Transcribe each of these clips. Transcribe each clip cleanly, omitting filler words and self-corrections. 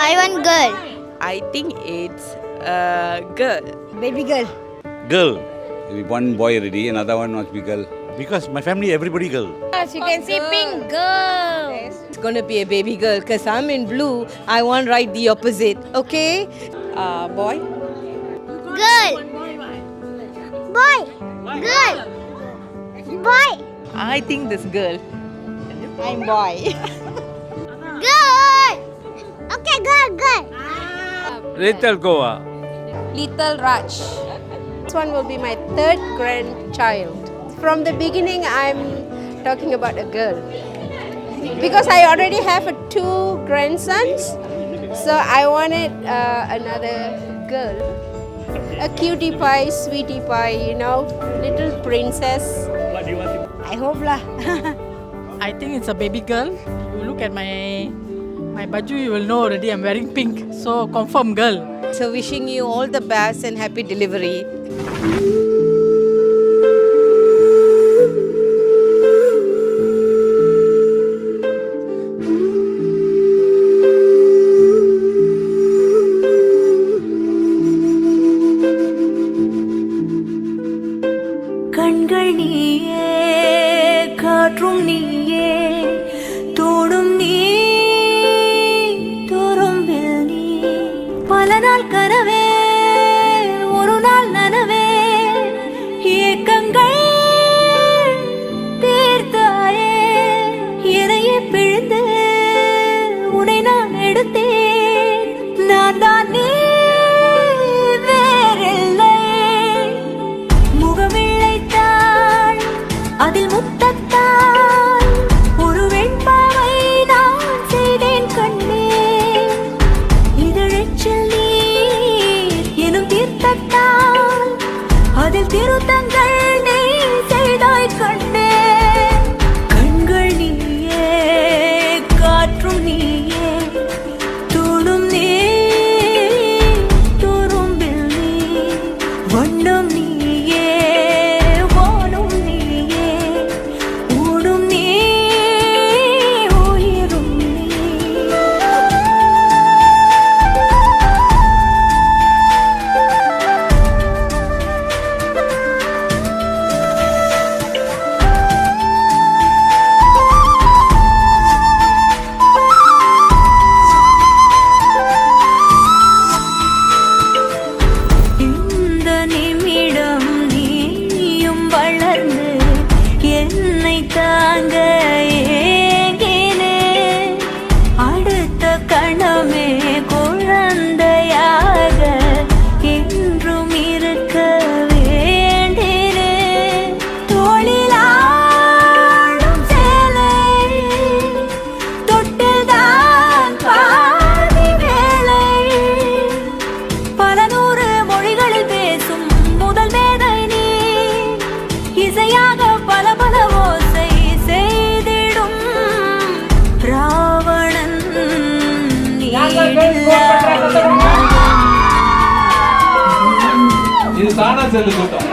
I want girl. I think it's a girl. Baby girl. Girl. One boy already, another one must be girl. Because my family, everybody girl. As you can see, pink girl. It's gonna be a baby girl because I'm in blue. I want right the opposite. Okay? Boy? Girl. Boy. Girl. Boy. I think this girl. I'm boy. Girl. Okay, girl. Little Goa. Little Raj. This one will be my third grandchild. From the beginning, I'm talking about a girl. Because I already have two grandsons, so I wanted another girl. A cutie pie, sweetie pie, little princess. I hope lah. I think it's a baby girl. You look at my baju, you will know already I'm wearing pink. So confirm girl. So wishing you all the best and happy delivery. கண்கள் நீயே காற்றும் நீயே தோடும் நீ துரும்பில் நீ பல நாள் கனவே ஒரு நாள் நனவே ஏக்கங்கள் தீர்த்தாயே இறையை பிழிந்து உன்னை நான் எடுத்தேன் நான் தான் நீ அதில் முத்தத்தால் ஒரு வெண்பாவை நான் செய்தேன் கண்ணே இதழெச்சில் நீர் எனும் தீர்த்தத்தால் அதில் திருத்தங்கள் நீ செய்தாய் கண்ணே கண்கள் நீயே காற்றும் நீயே தூணும் நீ துரும்பில் நீ வண்ணம் நீயே தாங்க ஏங்கினே அடுத்த கணமே குழந்தையாக என்றும் இருக்க வேண்டினே தோளிலாடும் சேலை தொட்டுதான் பாதி வேலை பல நூறு மொழிகளில் பேசும் முதல் மேதை நீ இசையாக பல ஓசை செய்திடும் ராவணன் இது தானா செல்லு கூட்டம்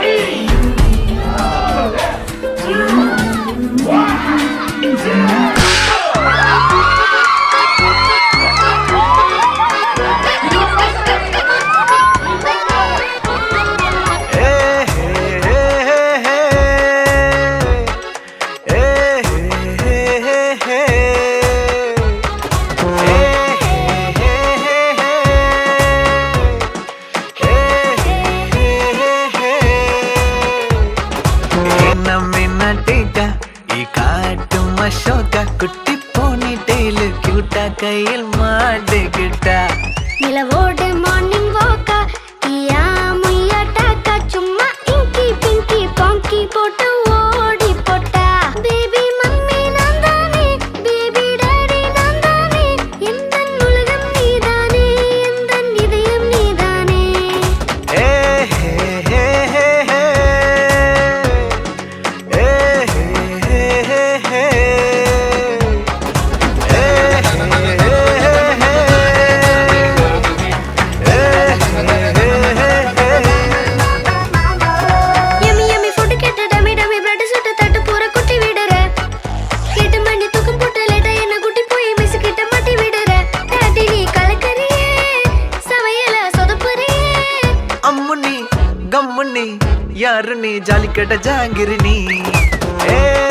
நீ யாரு நீ ஜாலிக்கட்ட ஜாங்கிரி நீ ஏ